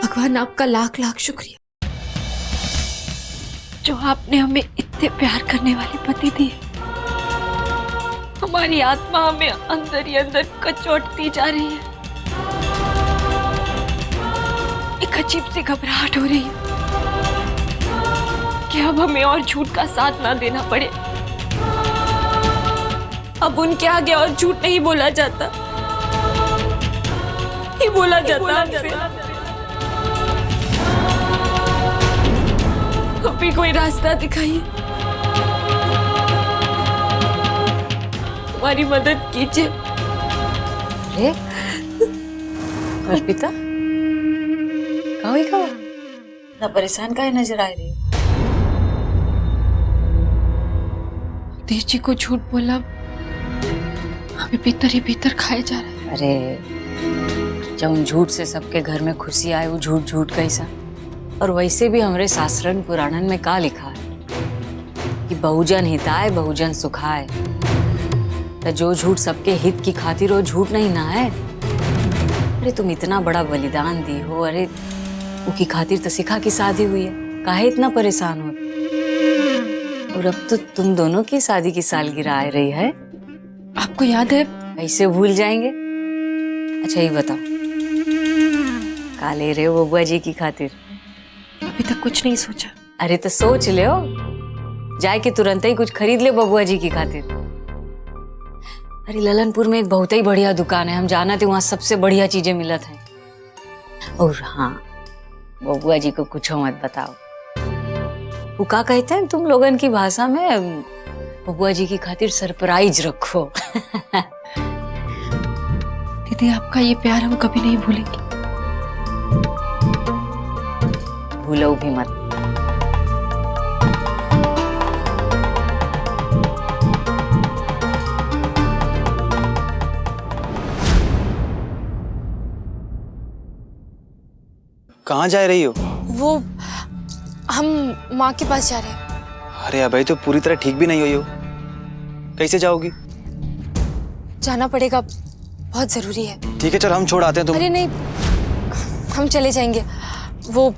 भगवान आपका लाख लाख शुक्रिया जो आपने हमें इतने प्यार करने वाले पति दिए। हमारी आत्मा हमें अंदर ही अंदर कचोटती जा रही है। एक अजीब सी घबराहट हो रही है कि अब हमें और झूठ का साथ ना देना पड़े। अब उनके आगे और झूठ नहीं बोला जाता, ही बोला जाता हमसे। अभी कोई रास्ता दिखाइए, हमारी मदद कीजिए। अरे अर्पिता, कहाँ ना परेशान काहे नजर आ रही? देश जी को झूठ बोला हमें भीतर ही भीतर खाए जा रहा है। अरे जब उन झूठ से सबके घर में खुशी आए, वो झूठ झूठ कैसा? और वैसे भी हमारे शास्त्रन पुराणन में का लिखा है कि बहुजन हिताय बहुजन सुखाय। तो जो झूठ सबके हित की खातिर वो झूठ नहीं ना है। अरे तुम इतना बड़ा बलिदान दी हो, अरे उनकी खातिर तो सिखा की शादी हुई है, काहे इतना परेशान हो? और अब तो तुम दोनों की शादी की सालगिरह आ रही है। आपको याद है? कैसे भूल जाएंगे। अच्छा ये बताओ, का ले रहे हो बुआ जी की खातिर? अभी तक कुछ नहीं सोचा। अरे तो सोच ले, जाए के तुरंत ही कुछ खरीद ले बबुआ जी की खातिर। अरे ललनपुर में एक बहुत ही बढ़िया दुकान है, हम जाना थे, वहां सबसे बढ़िया चीजें मिलत हैं। और हाँ, बबुआ जी को कुछ मत बताओ। वो का कहते हैं तुम लोगन की भाषा में, बबुआ जी की खातिर सरप्राइज रखो। दीदी आपका ये प्यार हम कभी नहीं भूलेंगे। भूलो भी मत। कहाँ जा रही हो? वो हम माँ के पास जा रहे हैं। अरे अभी तो पूरी तरह ठीक भी नहीं हुई हो, कैसे जाओगी? जाना पड़ेगा, बहुत जरूरी है। ठीक है चल, हम छोड़ आते हैं तुम। अरे नहीं, हम चले जाएंगे। वो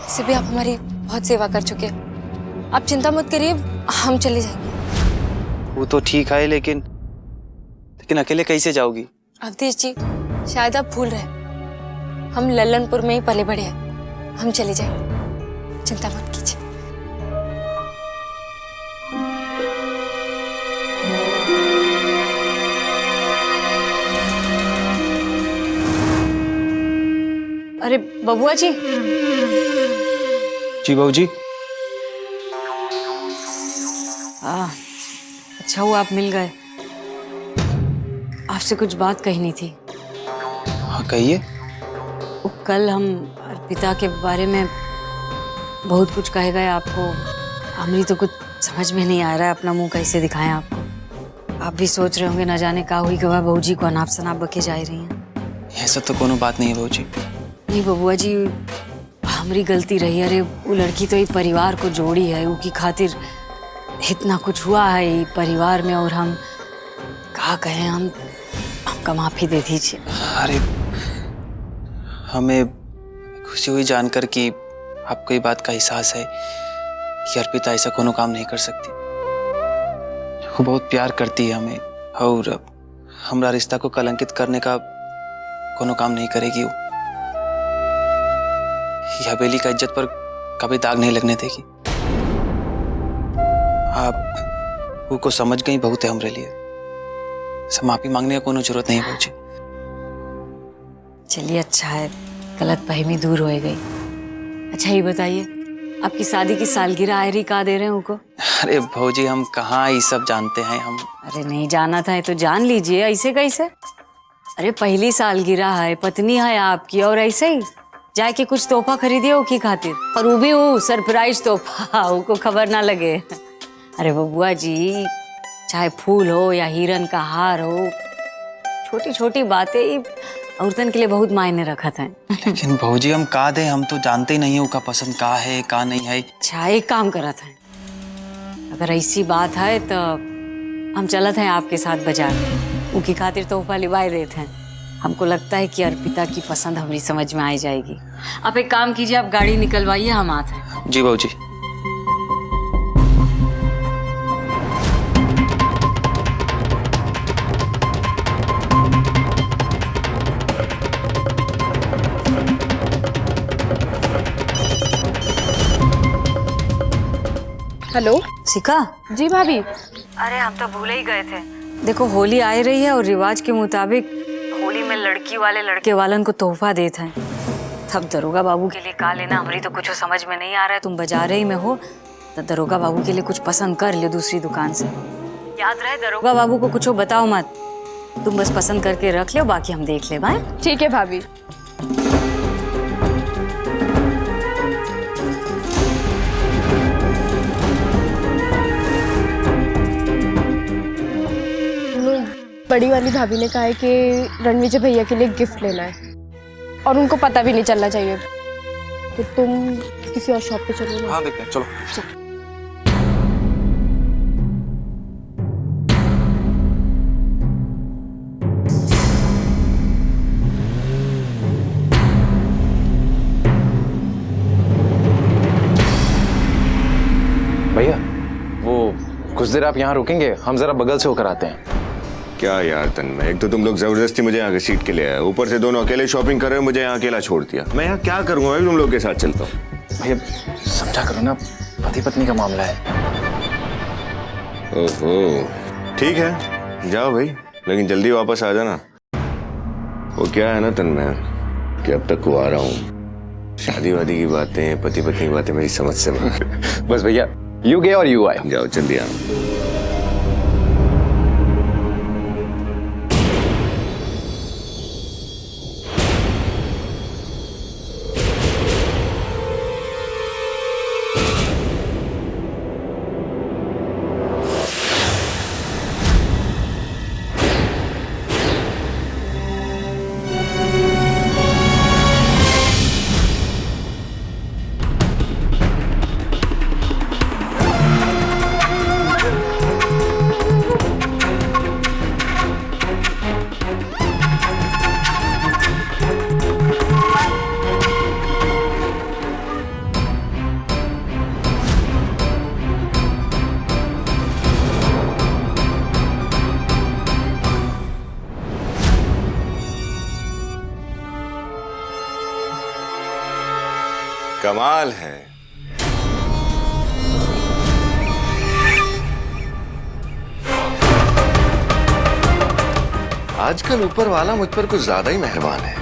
से भी आप हमारी बहुत सेवा कर चुके हैं, आप चिंता मत करिए, हम चले जाएंगे। वो तो ठीक है, लेकिन अकेले कैसे जाओगी? अवधेश जी शायद आप भूल रहे हैं, हम लल्लनपुर में ही पले बड़े हैं, हम चले जाएंगे, चिंता मत कीजिए। अरे बबुआ जी। जी बहू जी। अच्छा हुआ आप मिल गए, आपसे कुछ बात कहनी थी। हाँ कहिए। वो कल हम अर्पिता के बारे में बहुत कुछ कहे गए आपको, हमारी तो कुछ समझ में नहीं आ रहा है, अपना मुंह कैसे दिखाएं आपको। आप भी सोच रहे होंगे न जाने का हुई गवा बहू जी को अनाप शनाप बके जा रही हैं। ऐसा तो कोनो बात नहीं है बहू जी। नहीं बबुआ जी, हमारी गलती रही। अरे वो लड़की तो ये परिवार को जोड़ी है, उसकी खातिर इतना कुछ हुआ है ये परिवार में, और हम कहा कहें, हमका माफी दे दीजिए। अरे हमें खुशी हुई जानकर कि आपको ये बात का एहसास है कि अर्पिता ऐसा कोनो काम नहीं कर सकती। वो बहुत प्यार करती है हमें, और हमारा रिश्ता को कलंकित करने का कोनो काम नहीं करेगी। वो यह हवेली का इज्जत पर कभी दाग नहीं लगने देगी। आप वो को समझ गई बहुत है हमरे लिए, माफी मांगने का कोनो जरूरत नहीं है। चलिए अच्छा है, गलतफहमी दूर हो गई। अच्छा ये बताइए, आपकी शादी की सालगिरह आयरी का दे रहे हैं उनको? अरे भौजी हम कहाँ ये सब जानते हैं हम। अरे नहीं जाना था तो जान लीजिए, ऐसे कैसे? अरे पहली सालगिरह है, पत्नी है आपकी, और ऐसे ही जाके कुछ तोहफा खरीदिए उसकी खातिर, और वो भी वो सरप्राइज तोहफा, उसको खबर ना लगे। अरे बबुआ जी, चाहे फूल हो या हिरन का हार हो, छोटी छोटी बातें औरतन के लिए बहुत मायने रखत हैं। लेकिन भौजी हम का दे, हम तो जानते ही नहीं है उसका पसंद का है का नहीं है। अच्छा एक काम करत है, अगर ऐसी बात है तो हम चलत हैं आपके साथ बाजार। उनकी खातिर तोहफा लिवाए देते हैं। हमको लगता है कि अर्पिता की पसंद हमारी समझ में आ जाएगी। आप एक काम कीजिए, आप गाड़ी निकलवाइए, हम आते हैं। जी बहू जी। हेलो। शिखा। जी भाभी। अरे हम तो भूल ही गए थे। देखो होली आ रही है और रिवाज के मुताबिक होली में लड़की वाले लड़के वालन को तोहफा देते हैं। तब दरोगा बाबू के लिए का लेना हमारी तो कुछ समझ में नहीं आ रहा है। तुम बाजार ही में हो तो दरोगा बाबू के लिए कुछ पसंद कर लियो दूसरी दुकान से। याद रहे दरोगा बाबू को कुछ बताओ मत। तुम बस पसंद करके रख लियो, बाकी हम देख ले। भाई ठीक है भाभी। बड़ी वाली भाभी ने कहा है कि रणविजय भैया के लिए गिफ्ट लेना है और उनको पता भी नहीं चलना चाहिए। तो तुम किसी और शॉप पे चलो ना। हाँ देखते हैं, चलो। भैया वो कुछ देर आप यहाँ रुकेंगे, हम जरा बगल से होकर आते हैं। क्या यार तन्मय, एक तो तुम लोग जबरदस्ती मुझे यहाँ घसीट के ले आए, ऊपर से दोनों अकेले शॉपिंग कर रहे हो, मुझे यहाँ अकेला छोड़ दिया। मैं यहाँ क्या करूँगा, मैं भी तुम लोग के साथ चलता हूँ। भैया समझा करो ना, पति पत्नी का मामला है। ओहो ठीक है, जाओ भाई, लेकिन जल्दी वापस आ जाना। वो क्या है ना तन्मय कि अब तक कुंवारा हूँ, शादी वादी की बातें, पति पत्नी की बातें मेरी समझ से बस भैया यू गए और यू आए। जाओ जल्दी आओ। कमाल है। आजकल ऊपर वाला मुझ पर कुछ ज्यादा ही मेहरबान है।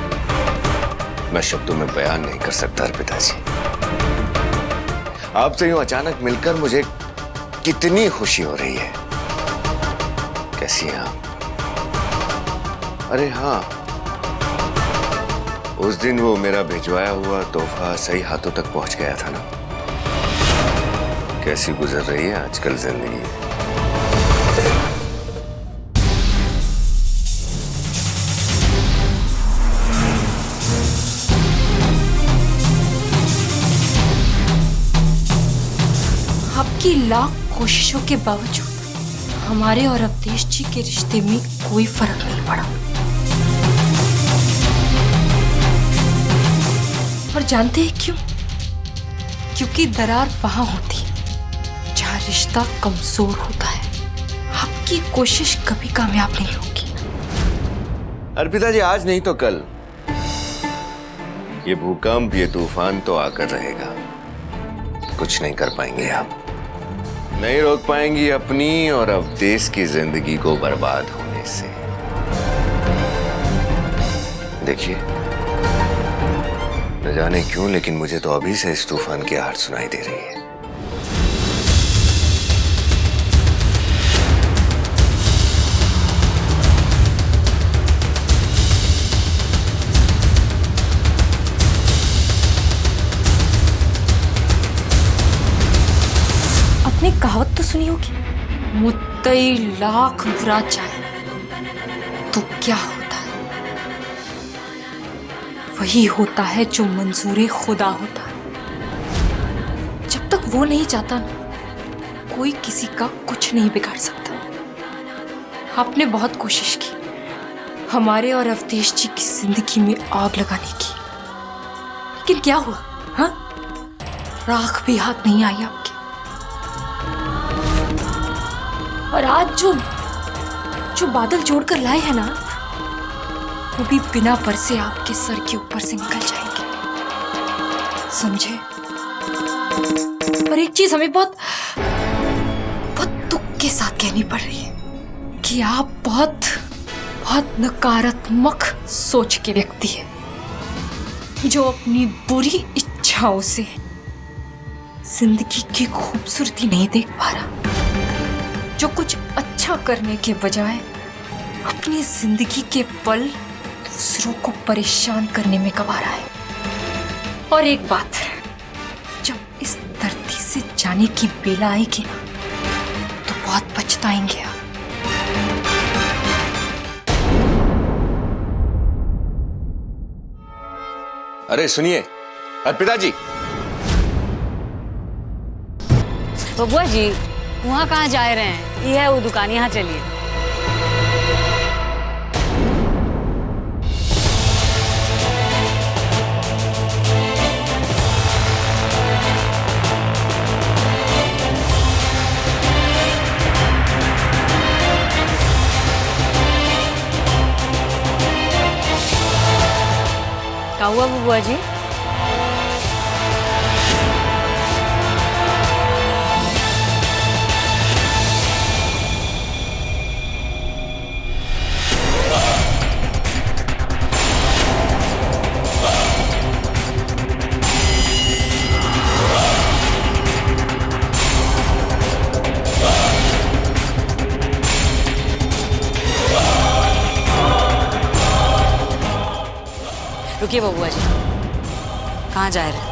मैं शब्दों में बयान नहीं कर सकता अर्पिता जी। आपसे यूं अचानक मिलकर मुझे कितनी खुशी हो रही है। कैसी हैं आप? अरे हाँ, उस दिन वो मेरा भिजवाया हुआ तोहफा सही हाथों तक पहुंच गया था ना? कैसी गुजर रही है आजकल जिंदगी? आपकी लाख कोशिशों के बावजूद हमारे और अवधेश जी के रिश्ते में कोई फर्क नहीं पड़ा। और जानते हैं क्यों? क्योंकि दरार वहां होती है जहां रिश्ता कमजोर होता है। आपकी कोशिश कभी कामयाब नहीं होगी। अर्पिता जी, आज नहीं तो कल ये भूकंप, ये तूफान तो आकर रहेगा। कुछ नहीं कर पाएंगे आप, नहीं रोक पाएंगी अपनी और अवधेश की जिंदगी को बर्बाद होने से। देखिए, न जाने क्यों लेकिन मुझे तो अभी से इस तूफान की आहट सुनाई दे रही है। आपने कहावत तो सुनी होगी, मुत्तई लाख बुरा चाहे तो क्या होता है? वही होता है जो मंजूरे खुदा होता है। जब तक वो नहीं चाहता ना, कोई किसी का कुछ नहीं बिगाड़ सकता। आपने बहुत कोशिश की हमारे और अवधेश जी की जिंदगी में आग लगाने की, लेकिन क्या हुआ? हाँ, राख भी हाथ नहीं आई आपके। और आज जो बादल जोड़कर लाए हैं ना, वो भी बिना बरसे आपके सर के ऊपर से निकल जाएंगे, समझे? पर एक चीज हमें बहुत दुख के साथ कहनी पड़ रही है कि आप बहुत नकारात्मक सोच के व्यक्ति है, जो अपनी बुरी इच्छाओं से जिंदगी की खूबसूरती नहीं देख पा रहा, जो कुछ अच्छा करने के बजाय अपनी जिंदगी के पल दूसरों को परेशान करने में गवा रहा है। और एक बात, जब इस धरती से जाने की बेला आएगी ना, तो बहुत पछताएंगे आप। अरे सुनिए अर्पिता जी। बबुआ जी, वहाँ कहाँ जा रहे हैं? ये है वो दुकान, यहाँ चलिए। क्या हुआ बबुआ जी? रुकिए बबुआ जी, कहाँ जा रहे हैं?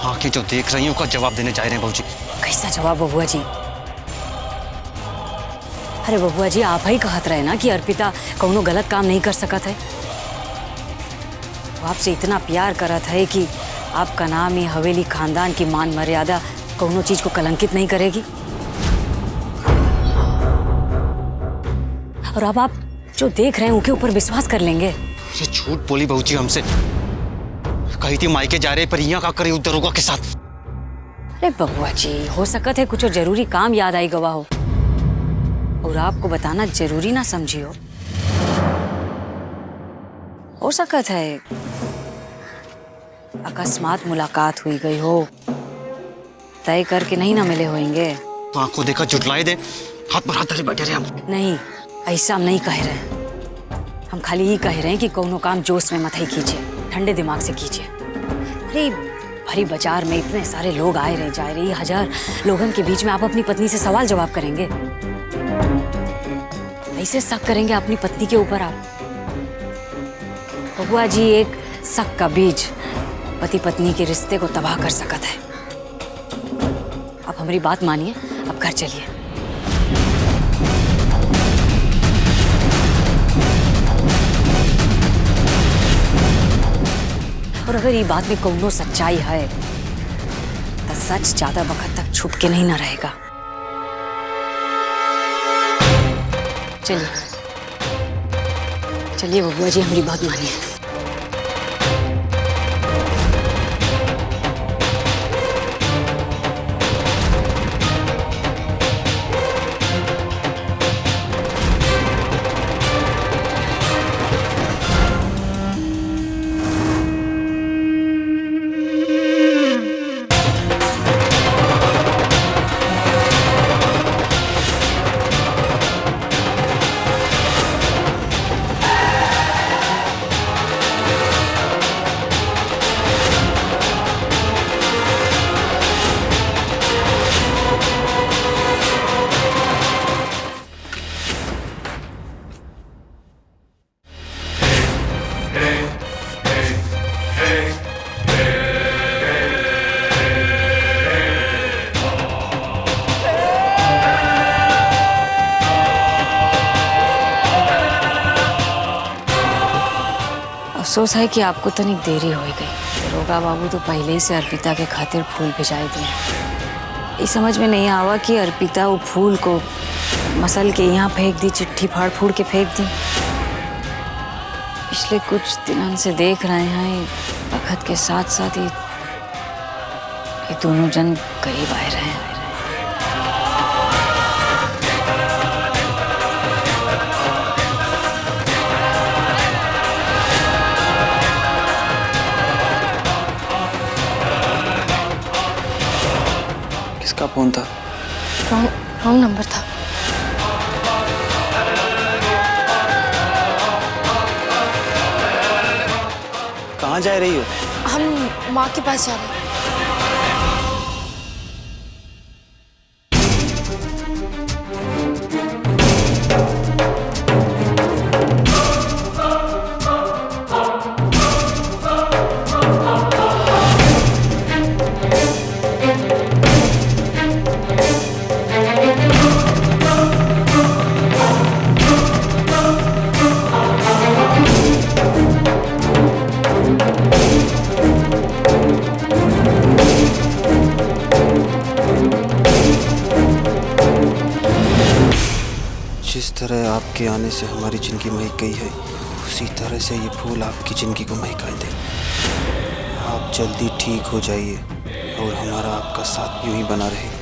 आंखें जो देख रही हैं उसका जवाब देने जा रहे हैं बाबूजी। कैसा जवाब बबुआ जी? अरे बबुआ जी, आप ही कहत रहे ना कि अर्पिता कौनो गलत काम नहीं कर सकत है। वो आपसे इतना प्यार करत है कि आपका नाम ये हवेली खानदान की मान मर्यादा कौनो चीज को कलंकित नहीं करेगी। और अब आप जो देख रहे हैं उनके ऊपर विश्वास कर लेंगे? ये झूठ बोली बाबूजी हमसे। कही थी मायके जा रहे, पर यहाँ का करे दरोगा के साथ। अरे बबुआ जी, हो सकत है कुछ जरूरी काम याद आई गवा हो और आपको बताना जरूरी ना समझी हो सकत है अकस्मात मुलाकात हुई गई हो, तय करके नहीं ना मिले होंगे। तो आंखों देखा जुटलाए दे, हाथ पर हाथ धरे बैठे रहे हम। नहीं, ऐसा हम नहीं कह रहे। हम खाली ये कह रहे हैं कि कोनो काम जोश में मत ही कीजिए, ठंडे दिमाग से कीजिए। अरे भरी बाजार में इतने सारे लोग आए रहे जा रहे, 1000 लोगों के बीच में आप अपनी पत्नी से सवाल जवाब करेंगे? ऐसे शक करेंगे अपनी पत्नी के ऊपर आप? बबुआ जी, एक शक का बीज पति पत्नी के रिश्ते को तबाह कर सकता है। आप हमारी बात मानिए, अब घर चलिए। और अगर ये बात में कोनो सच्चाई है तो सच ज्यादा वक्त तक छुप के नहीं ना रहेगा। चलिए चलिए बबुआ जी, हमारी बात मानिए। अफसोस है कि आपको तनिक देरी हो गई। दरोगा बाबू तो पहले ही से अर्पिता के खातिर फूल भिजाए दिए। ये समझ में नहीं आवा कि अर्पिता वो फूल को मसल के यहाँ फेंक दी, चिट्ठी फाड़ फूड़ के फेंक दी। पिछले कुछ दिनों से देख रहे हैं वक्त के साथ साथ ये दोनों जन करीब आए रहे हैं। किसका फोन था? रॉन्ग नंबर था। कहाँ जा रही हो? हम माँ के पास जा रहे हैं। जिस तरह आपके आने से हमारी जिंदगी महक गई है, उसी तरह से ये फूल आपकी जिंदगी को महका दे। आप जल्दी ठीक हो जाइए और हमारा आपका साथ यूं ही बना रहे।